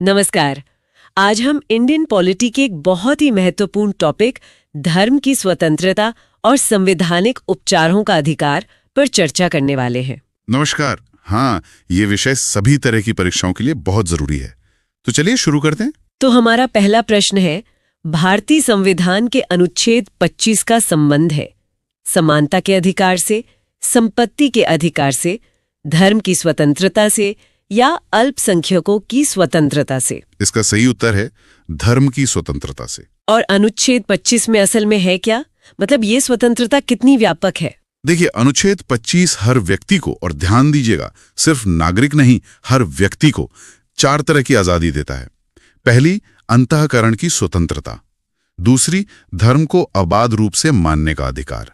नमस्कार। आज हम इंडियन पॉलिटी के एक बहुत ही महत्वपूर्ण टॉपिक धर्म की स्वतंत्रता और संवैधानिक उपचारों का अधिकार पर चर्चा करने वाले हैं। नमस्कार। हाँ, ये विषय सभी तरह की परीक्षाओं के लिए बहुत जरूरी है। तो चलिए शुरू करते हैं। तो हमारा पहला प्रश्न है, भारतीय संविधान के अनुच्छेद 25 का संबंध है समानता के अधिकार से, संपत्ति के अधिकार से, धर्म की स्वतंत्रता से या अल्पसंख्यकों की स्वतंत्रता से? इसका सही उत्तर है धर्म की स्वतंत्रता से। और अनुच्छेद 25 में असल में है क्या? मतलब ये स्वतंत्रता कितनी व्यापक है? देखिए, अनुच्छेद 25 हर व्यक्ति को, और ध्यान दीजिएगा, सिर्फ नागरिक नहीं, हर व्यक्ति को 4 तरह की आजादी देता है। पहली, अंतःकरण की स्वतंत्रता। दूसरी, धर्म को अबाध रूप से मानने का अधिकार।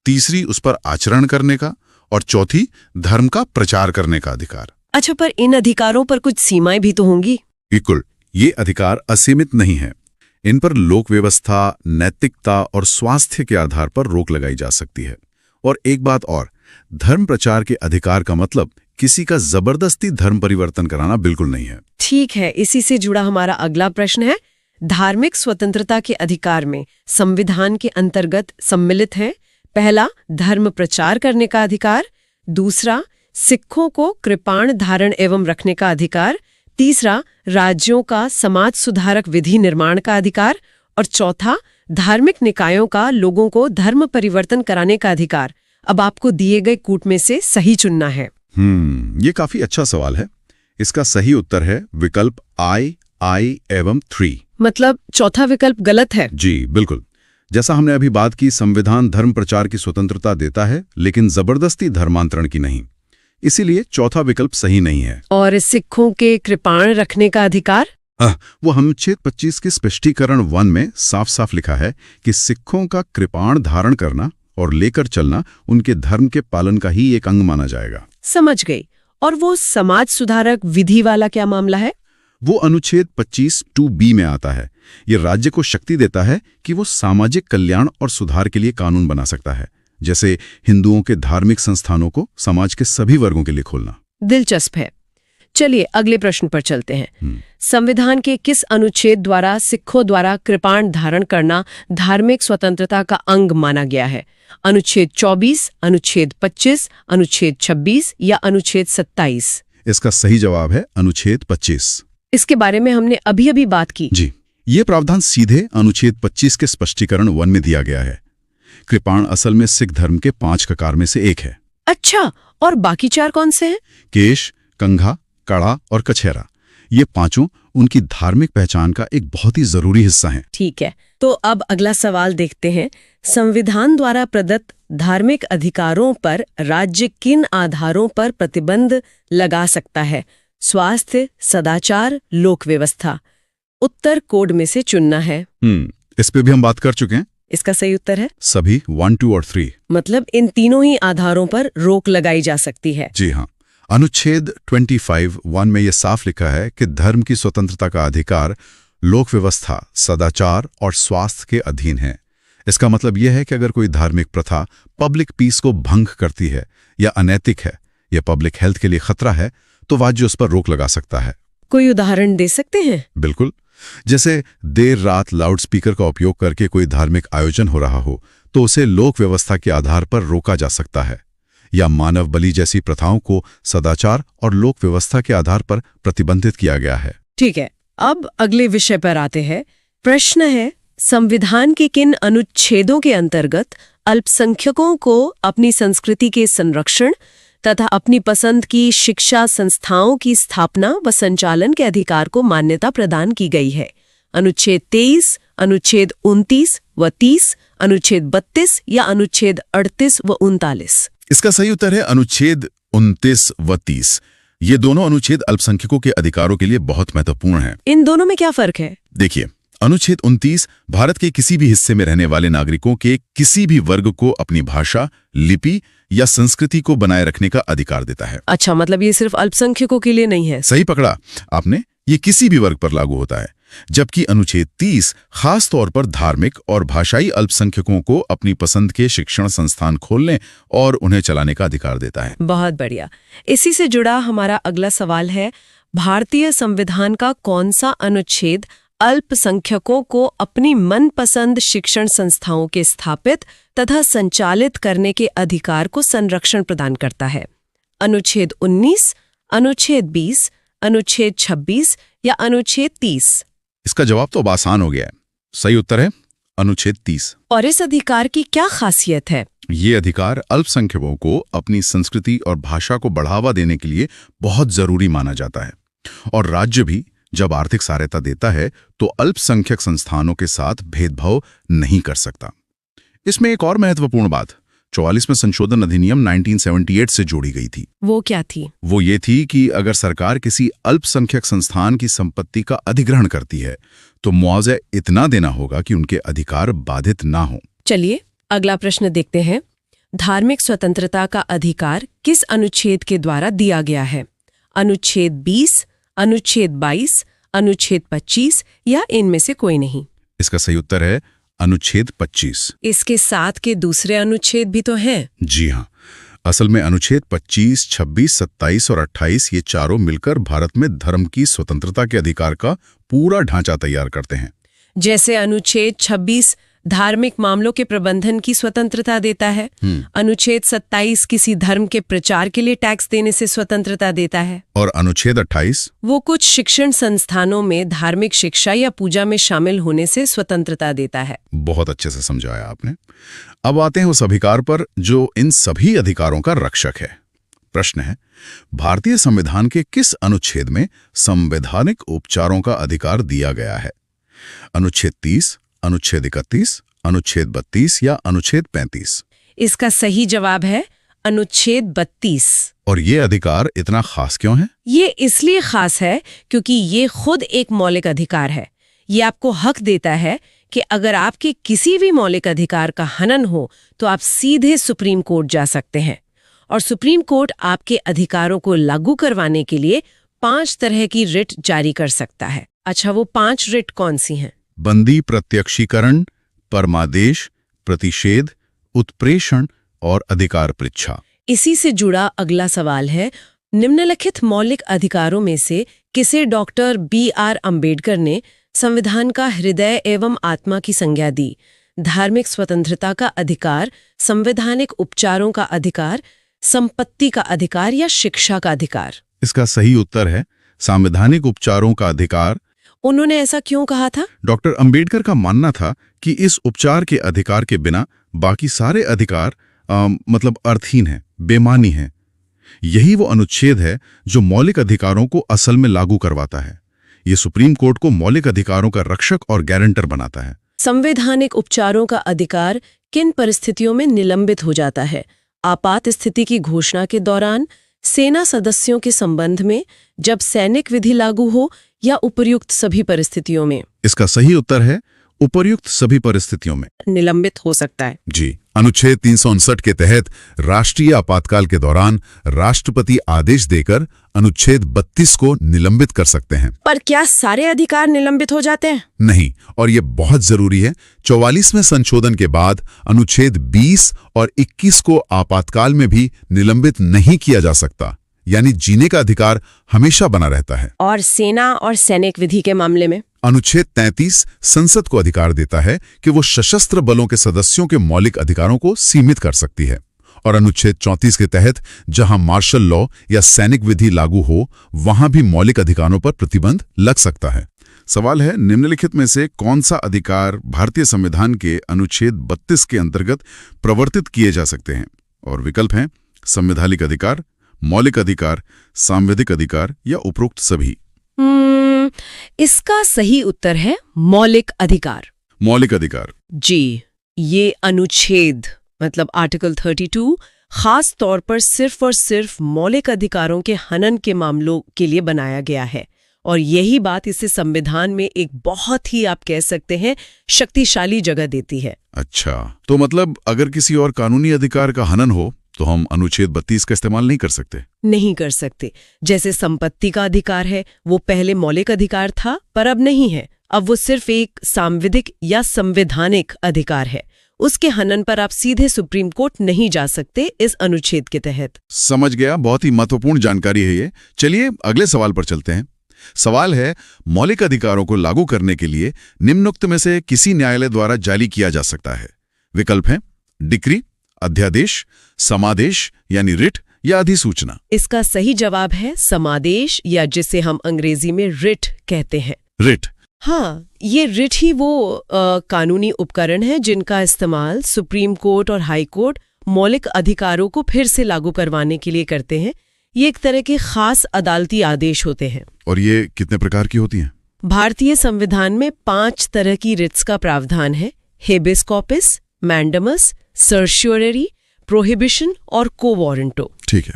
तीसरी, उस पर आचरण करने का। और चौथी, धर्म का प्रचार करने का अधिकार। अच्छा, पर इन अधिकारों पर कुछ सीमाएं भी तो होंगी? बिल्कुल, ये अधिकार असीमित नहीं है। इन पर लोक व्यवस्था, नैतिकता और स्वास्थ्य के आधार पर रोक लगाई जा सकती है। और एक बात और, धर्म प्रचार के अधिकार का मतलब किसी का जबरदस्ती धर्म परिवर्तन कराना बिल्कुल नहीं है। ठीक है, इसी से जुड़ा हमारा अगला प्रश्न है, धार्मिक स्वतंत्रता के अधिकार में संविधान के अंतर्गत सम्मिलित है पहला, धर्म प्रचार करने का अधिकार। दूसरा, सिखों को कृपाण धारण एवं रखने का अधिकार। तीसरा, राज्यों का समाज सुधारक विधि निर्माण का अधिकार। और चौथा, धार्मिक निकायों का लोगों को धर्म परिवर्तन कराने का अधिकार। अब आपको दिए गए कूट में से सही चुनना है। ये काफी अच्छा सवाल है। इसका सही उत्तर है विकल्प I एवं 3। मतलब चौथा विकल्प गलत है? जी बिल्कुल। जैसा हमने अभी बात की, संविधान धर्म प्रचार की स्वतंत्रता देता है, लेकिन जबरदस्ती धर्मांतरण की नहीं। इसीलिए चौथा विकल्प सही नहीं है। और सिखों के कृपाण रखने का अधिकार? वो अनुच्छेद 25 के स्पष्टीकरण 1 में साफ साफ लिखा है कि सिखों का कृपाण धारण करना और लेकर चलना उनके धर्म के पालन का ही एक अंग माना जाएगा। समझ गई। और वो समाज सुधारक विधि वाला क्या मामला है? वो अनुच्छेद 25(2)(b) में आता है। ये राज्य को शक्ति देता है कि वो सामाजिक कल्याण और सुधार के लिए कानून बना सकता है, जैसे हिंदुओं के धार्मिक संस्थानों को समाज के सभी वर्गों के लिए खोलना। दिलचस्प है। चलिए अगले प्रश्न पर चलते हैं। संविधान के किस अनुच्छेद द्वारा सिखों द्वारा कृपाण धारण करना धार्मिक स्वतंत्रता का अंग माना गया है? अनुच्छेद 24, अनुच्छेद 25, अनुच्छेद 26 या अनुच्छेद 27? इसका सही जवाब है अनुच्छेद 25। इसके बारे में हमने अभी बात की। जी, ये प्रावधान सीधे अनुच्छेद 25 के स्पष्टीकरण 1 में दिया गया है। कृपाण असल में सिख धर्म के 5 ककार में से एक है। अच्छा, और बाकी 4 कौन से हैं? केश, कंघा, कड़ा और कछेरा। ये पांचों उनकी धार्मिक पहचान का एक बहुत ही जरूरी हिस्सा हैं। ठीक है, तो अब अगला सवाल देखते हैं। संविधान द्वारा प्रदत्त धार्मिक अधिकारों पर राज्य किन आधारों पर प्रतिबंध लगा सकता है? स्वास्थ्य, सदाचार, लोक व्यवस्था। उत्तर कोड में से चुनना है। इस पे भी हम बात कर चुके हैं। इसका सही उत्तर है सभी 1, 2 और 3। मतलब इन तीनों ही आधारों पर रोक लगाई जा सकती है। जी हाँ। अनुच्छेद 25(1) में यह साफ लिखा है कि धर्म की स्वतंत्रता का अधिकार लोक व्यवस्था, सदाचार और स्वास्थ्य के अधीन है। इसका मतलब यह है कि अगर कोई धार्मिक प्रथा पब्लिक पीस को भंग करती है या अनैतिक है या पब्लिक हेल्थ के लिए खतरा है, तो राज्य उस पर रोक लगा सकता है। कोई उदाहरण दे सकते हैं? बिल्कुल। जैसे देर रात लाउडस्पीकर का उपयोग करके कोई धार्मिक आयोजन हो रहा हो, तो उसे लोक व्यवस्था के आधार पर रोका जा सकता है। या मानव बलि जैसी प्रथाओं को सदाचार और लोक व्यवस्था के आधार पर प्रतिबंधित किया गया है। ठीक है, अब अगले विषय पर आते हैं। प्रश्न है, संविधान के किन अनुच्छेदों के अंतर्गत अल्पसंख्यकों को अपनी संस्कृति के संरक्षण तथा अपनी पसंद की शिक्षा संस्थाओं की स्थापना व संचालन के अधिकार को मान्यता प्रदान की गई है? अनुच्छेद 23, अनुच्छेद 29 व 30, अनुच्छेद 32 या अनुच्छेद 38 व 39? इसका सही उत्तर है अनुच्छेद 29 व 30। ये दोनों अनुच्छेद अल्पसंख्यकों के अधिकारों के लिए बहुत महत्वपूर्ण हैं। इन दोनों में क्या फर्क है? देखिए, अनुच्छेद 29 भारत के किसी भी हिस्से में रहने वाले नागरिकों के किसी भी वर्ग को अपनी भाषा, लिपि या संस्कृति को बनाए रखने का अधिकार देता है। अच्छा, मतलब ये सिर्फ अल्पसंख्यकों के लिए नहीं है? सही पकड़ा आपने, ये किसी भी वर्ग पर लागू होता है। जबकि अनुच्छेद 30 खास तौर पर धार्मिक और भाषाई अल्पसंख्यकों को अपनी पसंद के शिक्षण संस्थान खोलने और उन्हें चलाने का अधिकार देता है। बहुत बढ़िया। इसी से जुड़ा हमारा अगला सवाल है, भारतीय संविधान का कौन सा अनुच्छेद अल्पसंख्यकों को अपनी मनपसंद शिक्षण संस्थाओं के स्थापित तथा संचालित करने के अधिकार को संरक्षण प्रदान करता है? अनुच्छेद 19, अनुच्छेद 20, अनुच्छेद 26 या अनुच्छेद 30? इसका जवाब तो अब आसान हो गया है। सही उत्तर है अनुच्छेद 30। और इस अधिकार की क्या खासियत है? ये अधिकार अल्पसंख्यकों को अपनी संस्कृति और भाषा को बढ़ावा देने के लिए बहुत जरूरी माना जाता है, और राज्य भी जब आर्थिक सहायता देता है तो अल्पसंख्यक संस्थानों के साथ भेदभाव नहीं कर सकता। इसमें एक और महत्वपूर्ण बात 44वें संशोधन अधिनियम 1978 से जोड़ी गई थी। वो क्या थी? वो ये थी कि अगर सरकार किसी अल्पसंख्यक संस्थान की संपत्ति का अधिग्रहण करती है तो मुआवजा इतना देना होगा कि उनके अधिकार बाधित ना हो। चलिए अगला प्रश्न देखते हैं। धार्मिक स्वतंत्रता का अधिकार किस अनुच्छेद के द्वारा दिया गया है? अनुच्छेद 20, अनुच्छेद 22, अनुच्छेद 25 या इनमें से कोई नहीं? इसका सही उत्तर है अनुच्छेद 25। इसके साथ के दूसरे अनुच्छेद भी तो हैं। जी हाँ, असल में अनुच्छेद 25, 26, 27 और 28 ये चारों मिलकर भारत में धर्म की स्वतंत्रता के अधिकार का पूरा ढांचा तैयार करते हैं। जैसे अनुच्छेद 26 धार्मिक मामलों के प्रबंधन की स्वतंत्रता देता है। अनुच्छेद 27 किसी धर्म के प्रचार के लिए टैक्स देने से स्वतंत्रता देता है। और अनुच्छेद 28 वो कुछ शिक्षण संस्थानों में धार्मिक शिक्षा या पूजा में शामिल होने से स्वतंत्रता देता है। बहुत अच्छे से समझाया आपने। अब आते हैं उस अधिकार पर जो इन सभी अधिकारों का रक्षक है। प्रश्न है, भारतीय संविधान के किस अनुच्छेद में संवैधानिक उपचारों का अधिकार दिया गया है? अनुच्छेद 30, अनुच्छेद 31, अनुच्छेद 32 या अनुच्छेद 35? इसका सही जवाब है अनुच्छेद 32। और ये अधिकार इतना खास क्यों है? ये इसलिए खास है क्योंकि ये खुद एक मौलिक अधिकार है। ये आपको हक देता है कि अगर आपके किसी भी मौलिक अधिकार का हनन हो तो आप सीधे सुप्रीम कोर्ट जा सकते हैं, और सुप्रीम कोर्ट आपके अधिकारों को लागू करवाने के लिए 5 तरह की रिट जारी कर सकता है। अच्छा, वो 5 रिट कौन सी हैं? बंदी प्रत्यक्षीकरण, परमादेश, प्रतिषेध, उत्प्रेषण और अधिकार पृच्छा। इसी से जुड़ा अगला सवाल है, निम्नलिखित मौलिक अधिकारों में से किसे डॉक्टर B.R. अम्बेडकर ने संविधान का हृदय एवं आत्मा की संज्ञा दी? धार्मिक स्वतंत्रता का अधिकार, संवैधानिक उपचारों का अधिकार, संपत्ति का अधिकार या शिक्षा का अधिकार? इसका सही उत्तर है संवैधानिक उपचारों का अधिकार। उन्होंने ऐसा क्यों कहा था? डॉक्टर अंबेडकर का मानना था कि इस उपचार के अधिकार के बिना बाकी सारे अधिकार मतलब अर्थहीन है, बेमानी है। यही वो अनुच्छेद है जो मौलिक अधिकारों को असल में लागू करवाता है। ये सुप्रीम कोर्ट को मौलिक अधिकारों का रक्षक और गारंटर बनाता है। संवैधानिक उपचारों का अधिकार किन परिस्थितियों में निलंबित हो जाता है? आपात स्थिति की घोषणा के दौरान, सेना सदस्यों के संबंध में, जब सैनिक विधि लागू हो, या उपर्युक्त सभी परिस्थितियों में? इसका सही उत्तर है उपर्युक्त सभी परिस्थितियों में निलंबित हो सकता है। जी। अनुच्छेद 359 के तहत राष्ट्रीय आपातकाल के दौरान राष्ट्रपति आदेश देकर अनुच्छेद 32 को निलंबित कर सकते हैं। पर क्या सारे अधिकार निलंबित हो जाते हैं? नहीं, और ये बहुत जरूरी है। 44वें संशोधन के बाद अनुच्छेद 20 और 21 को आपातकाल में भी निलंबित नहीं किया जा सकता, यानी जीने का अधिकार हमेशा बना रहता है। और सेना और सैनिक विधि के मामले में? अनुच्छेद 33 संसद को अधिकार देता है कि वो सशस्त्र बलों के सदस्यों के मौलिक अधिकारों को सीमित कर सकती है। और अनुच्छेद 34 के तहत जहां मार्शल लॉ या सैनिक विधि लागू हो, वहां भी मौलिक अधिकारों पर प्रतिबंध लग सकता है। सवाल है, निम्नलिखित में से कौन सा अधिकार भारतीय संविधान के अनुच्छेद 32 के अंतर्गत प्रवर्तित किए जा सकते हैं? और विकल्प हैं संवैधानिक अधिकार, मौलिक अधिकार, सांविधिक अधिकार या उपरोक्त सभी। इसका सही उत्तर है मौलिक अधिकार। मौलिक अधिकार। जी, ये अनुच्छेद मतलब आर्टिकल 32 खास तौर पर सिर्फ और सिर्फ मौलिक अधिकारों के हनन के मामलों के लिए बनाया गया है, और यही बात इसे संविधान में एक बहुत ही, आप कह सकते हैं, शक्तिशाली जगह देती है। अच्छा, तो मतलब अगर किसी और कानूनी अधिकार का हनन हो तो हम अनुच्छेद 32 का इस्तेमाल नहीं कर सकते? नहीं कर सकते। जैसे संपत्ति का अधिकार है, वो पहले मौलिक अधिकार था पर अब नहीं है। अब वो सिर्फ एक सांविधिक या संवैधानिक अधिकार है। उसके हनन पर आप सीधे सुप्रीम कोर्ट नहीं जा सकते इस अनुच्छेद के तहत। समझ गया, बहुत ही महत्वपूर्ण जानकारी है ये। चलिए अगले सवाल पर चलते हैं। सवाल है, मौलिक अधिकारों को लागू करने के लिए निम्नोक्त में से किसी न्यायालय द्वारा जारी किया जा सकता है? विकल्प हैं डिक्री, अध्यादेश, समादेश यानी रिट या अधिसूचना। इसका सही जवाब है समादेश, या जिसे हम अंग्रेजी में रिट कहते हैं। रिट। हाँ, ये रिट ही वो कानूनी उपकरण है जिनका इस्तेमाल सुप्रीम कोर्ट और हाई कोर्ट मौलिक अधिकारों को फिर से लागू करवाने के लिए करते हैं। ये एक तरह के खास अदालती आदेश होते हैं। और ये कितने प्रकार की होती हैं? भारतीय संविधान में 5 तरह की रिट्स का प्रावधान है: हेबियस कॉर्पस, मैंडेमस, सर्शियोररी, प्रोहिबिशन और को वारंटो। ठीक है,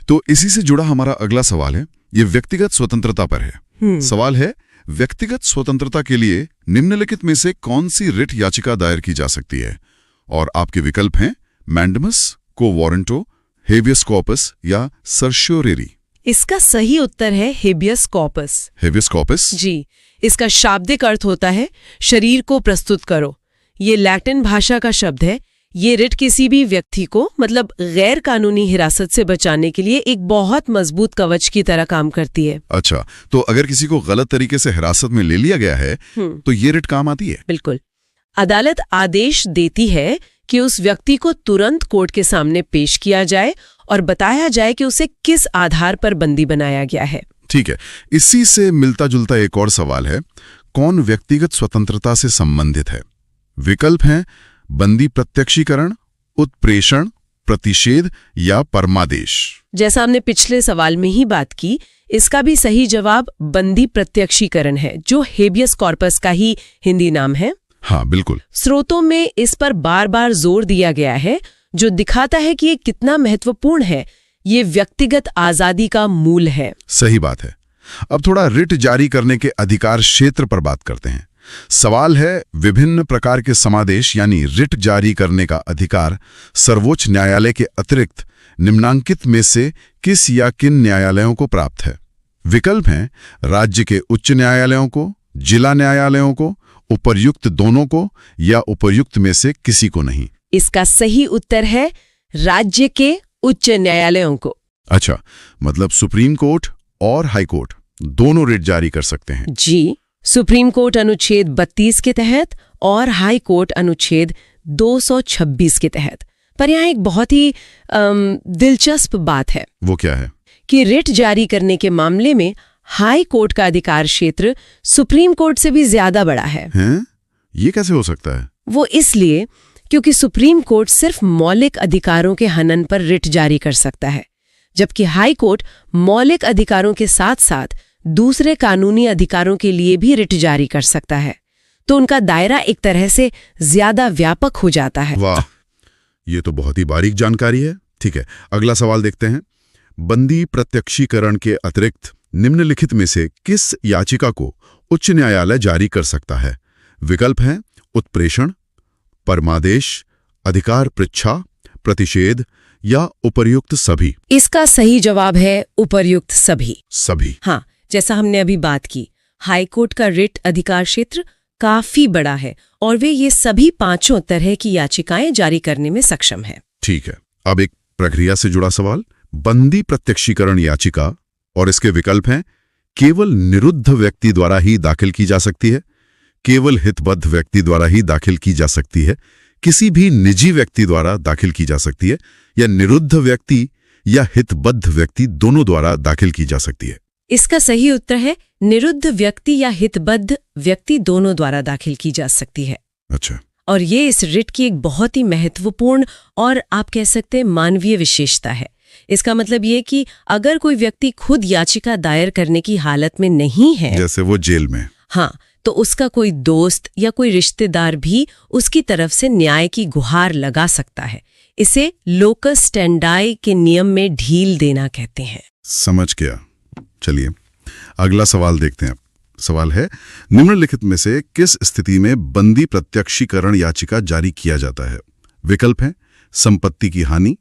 तो इसी से जुड़ा हमारा अगला सवाल है, ये व्यक्तिगत स्वतंत्रता पर है। सवाल है, व्यक्तिगत स्वतंत्रता के लिए निम्नलिखित में से कौन सी रिट याचिका दायर की जा सकती है? और आपके विकल्प हैं मैंडेमस, को वारंटो, हेबियस कॉर्पस या सर्शियोररी। इसका सही उत्तर है हेबियस कॉर्पस। Habeas corpus? जी, इसका शाब्दिक अर्थ होता है शरीर को प्रस्तुत करो। ये लैटिन भाषा का शब्द है। ये रिट किसी भी व्यक्ति को, मतलब गैर कानूनी हिरासत से बचाने के लिए एक बहुत मजबूत कवच की तरह काम करती है। अच्छा, तो अगर किसी को गलत तरीके से हिरासत में ले लिया गया है तो ये रिट काम आती है? बिल्कुल। अदालत आदेश देती है कि उस व्यक्ति को तुरंत कोर्ट के सामने पेश किया जाए और बताया जाए कि उसे किस आधार पर बंदी बनाया गया है। ठीक है, इसी से मिलता जुलता एक और सवाल है, कौन व्यक्तिगत स्वतंत्रता से संबंधित है? विकल्प हैं बंदी प्रत्यक्षीकरण, उत्प्रेषण, प्रतिषेध या परमादेश। जैसा हमने पिछले सवाल में ही बात की, इसका भी सही जवाब बंदी प्रत्यक्षीकरण है, जो हेबियस कॉर्पस का ही हिंदी नाम है। हाँ बिल्कुल। स्रोतों में इस पर बार बार जोर दिया गया है, जो दिखाता है कि ये कितना महत्वपूर्ण है। ये व्यक्तिगत आजादी का मूल है। सही बात है। अब थोड़ा रिट जारी करने के अधिकार क्षेत्र पर बात करते हैं। सवाल है, विभिन्न प्रकार के समादेश यानी रिट जारी करने का अधिकार सर्वोच्च न्यायालय के अतिरिक्त निम्नांकित में से किस या किन न्यायालयों को प्राप्त है? विकल्प हैं राज्य के उच्च न्यायालयों को, जिला न्यायालयों को, उपर्युक्त दोनों को या उपर्युक्त में से किसी को नहीं। इसका सही उत्तर है राज्य के उच्च न्यायालयों को। अच्छा, मतलब सुप्रीम कोर्ट और हाई कोर्ट दोनों रिट जारी कर सकते हैं? जी, सुप्रीम कोर्ट अनुच्छेद 32 के तहत और हाई कोर्ट अनुच्छेद 226 के तहत। पर यहाँ एक बहुत ही दिलचस्प बात है। वो क्या है? कि रिट जारी करने के मामले में हाई कोर्ट का अधिकार क्षेत्र सुप्रीम कोर्ट से भी ज्यादा बड़ा है। हैं? ये कैसे हो सकता है? वो इसलिए क्योंकि सुप्रीम कोर्ट सिर्फ मौलिक अधिकारों के हनन पर रिट जारी कर सकता है, जबकि हाई कोर्ट मौलिक अधिकारों के साथ साथ दूसरे कानूनी अधिकारों के लिए भी रिट जारी कर सकता है। तो उनका दायरा एक तरह से ज्यादा व्यापक हो जाता है। वाह, ये तो बहुत ही बारीक जानकारी है। ठीक है, अगला सवाल देखते हैं। बंदी प्रत्यक्षीकरण के अतिरिक्त निम्नलिखित में से किस याचिका को उच्च न्यायालय जारी कर सकता है? विकल्प हैं उत्प्रेषण, परमादेश, अधिकार पृच्छा, प्रतिषेध या उपर्युक्त सभी। इसका सही जवाब है उपर्युक्त सभी। सभी? हाँ, जैसा हमने अभी बात की, हाई कोर्ट का रिट अधिकार क्षेत्र काफी बड़ा है और वे ये सभी 5 तरह की याचिकाएं जारी करने में सक्षम है। ठीक है, अब एक प्रक्रिया से जुड़ा सवाल। बंदी प्रत्यक्षीकरण याचिका और इसके विकल्प हैं केवल निरुद्ध व्यक्ति द्वारा ही दाखिल की जा सकती है, केवल हितबद्ध व्यक्ति द्वारा ही दाखिल की जा सकती है, किसी भी निजी व्यक्ति द्वारा दाखिल की जा सकती है, या निरुद्ध व्यक्ति या हितबद्ध व्यक्ति दोनों द्वारा दाखिल की जा सकती है। इसका सही उत्तर है निरुद्ध व्यक्ति या हितबद्ध व्यक्ति दोनों द्वारा दाखिल की जा सकती है। अच्छा। और ये इस रिट की एक बहुत ही महत्वपूर्ण और आप कह सकते हैं मानवीय विशेषता है। इसका मतलब ये कि अगर कोई व्यक्ति खुद याचिका दायर करने की हालत में नहीं है, जैसे वो जेल में, हाँ, तो उसका कोई दोस्त या कोई रिश्तेदार भी उसकी तरफ से न्याय की गुहार लगा सकता है। इसे लोकस स्टैंडाई के नियम में ढील देना कहते हैं। समझ गया। चलिए अगला सवाल देखते हैं। सवाल है, निम्नलिखित में से किस स्थिति में बंदी प्रत्यक्षीकरण याचिका जारी किया जाता है? विकल्प हैं संपत्ति की हानि,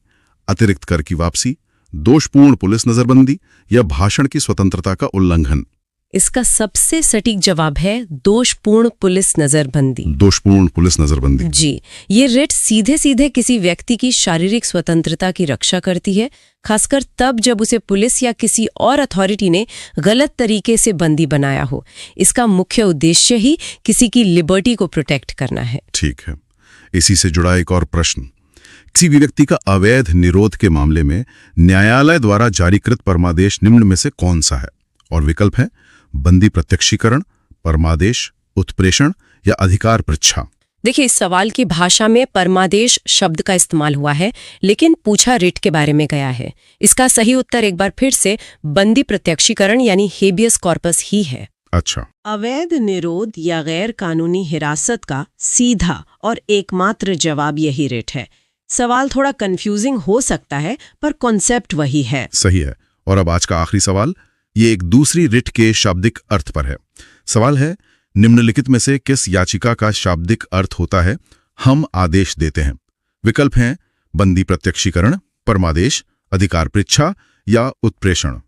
अतिरिक्त कर की वापसी, दोषपूर्ण पुलिस नजरबंदी या भाषण की स्वतंत्रता का उल्लंघन। इसका सबसे सटीक जवाब है दोषपूर्ण पुलिस नजरबंदी। दोषपूर्ण पुलिस नजरबंदी। जी, ये रिट सीधे सीधे किसी व्यक्ति की शारीरिक स्वतंत्रता की रक्षा करती है, खासकर तब जब उसे पुलिस या किसी और अथॉरिटी ने गलत तरीके से बंदी बनाया हो। इसका मुख्य उद्देश्य ही किसी की लिबर्टी को प्रोटेक्ट करना है। ठीक है, इसी से जुड़ा एक और प्रश्न। किसी भी व्यक्ति का अवैध निरोध के मामले में न्यायालय द्वारा जारीकृत परमादेश निम्न में से कौन सा है? और विकल्प है बंदी प्रत्यक्षीकरण, परमादेश, उत्प्रेषण या अधिकार पृच्छा। देखिए, इस सवाल की भाषा में परमादेश शब्द का इस्तेमाल हुआ है, लेकिन पूछा रिट के बारे में गया है। इसका सही उत्तर एक बार फिर से बंदी प्रत्यक्षीकरण यानी हेबियस कॉर्पस ही है। अच्छा, अवैध निरोध या गैर कानूनी हिरासत का सीधा और एकमात्र जवाब यही रिट है। सवाल थोड़ा कंफ्यूजिंग हो सकता है, पर कॉन्सेप्ट वही है। सही है। और अब आज का आखिरी सवाल, ये एक दूसरी रिट के शाब्दिक अर्थ पर है। सवाल है, निम्नलिखित में से किस याचिका का शाब्दिक अर्थ होता है हम आदेश देते हैं? विकल्प हैं बंदी प्रत्यक्षीकरण, परमादेश, अधिकार पृच्छा या उत्प्रेषण।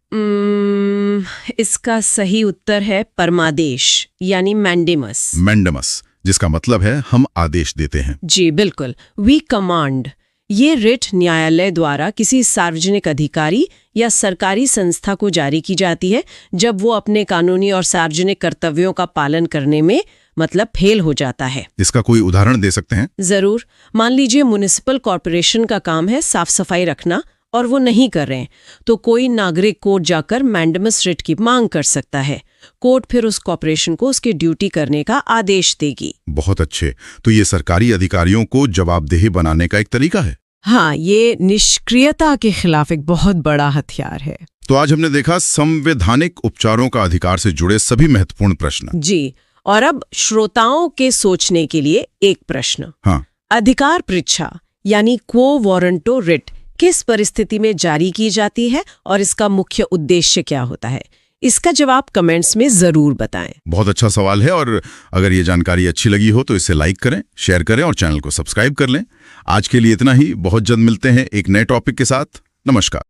इसका सही उत्तर है परमादेश यानी मैंडेमस। मैंडेमस, जिसका मतलब है हम आदेश देते हैं। जी बिल्कुल, वी कमांड। ये रिट न्यायालय द्वारा किसी सार्वजनिक अधिकारी या सरकारी संस्था को जारी की जाती है जब वो अपने कानूनी और सार्वजनिक कर्तव्यों का पालन करने में मतलब फेल हो जाता है। इसका कोई उदाहरण दे सकते हैं? जरूर। मान लीजिए म्युनिसिपल कॉर्पोरेशन का काम है साफ सफाई रखना और वो नहीं कर रहे हैं, तो कोई नागरिक कोर्ट जाकर मैंडेमस रिट की मांग कर सकता है। कोर्ट फिर उस कॉर्पोरेशन को उसकी ड्यूटी करने का आदेश देगी। बहुत अच्छे। तो ये सरकारी अधिकारियों को जवाबदेही बनाने का एक तरीका है। हाँ, ये निष्क्रियता के खिलाफ एक बहुत बड़ा हथियार है। तो आज हमने देखा संवैधानिक उपचारों का अधिकार से जुड़े सभी महत्वपूर्ण प्रश्न। जी, और अब श्रोताओं के सोचने के लिए एक प्रश्न। हाँ, अधिकार पृच्छा यानी क्वो वारंटो रिट किस परिस्थिति में जारी की जाती है और इसका मुख्य उद्देश्य क्या होता है? इसका जवाब कमेंट्स में जरूर बताएं। बहुत अच्छा सवाल है, और अगर ये जानकारी अच्छी लगी हो तो इसे लाइक करें, शेयर करें और चैनल को सब्सक्राइब कर लें। आज के लिए इतना ही। बहुत जल्द मिलते हैं एक नए टॉपिक के साथ। नमस्कार।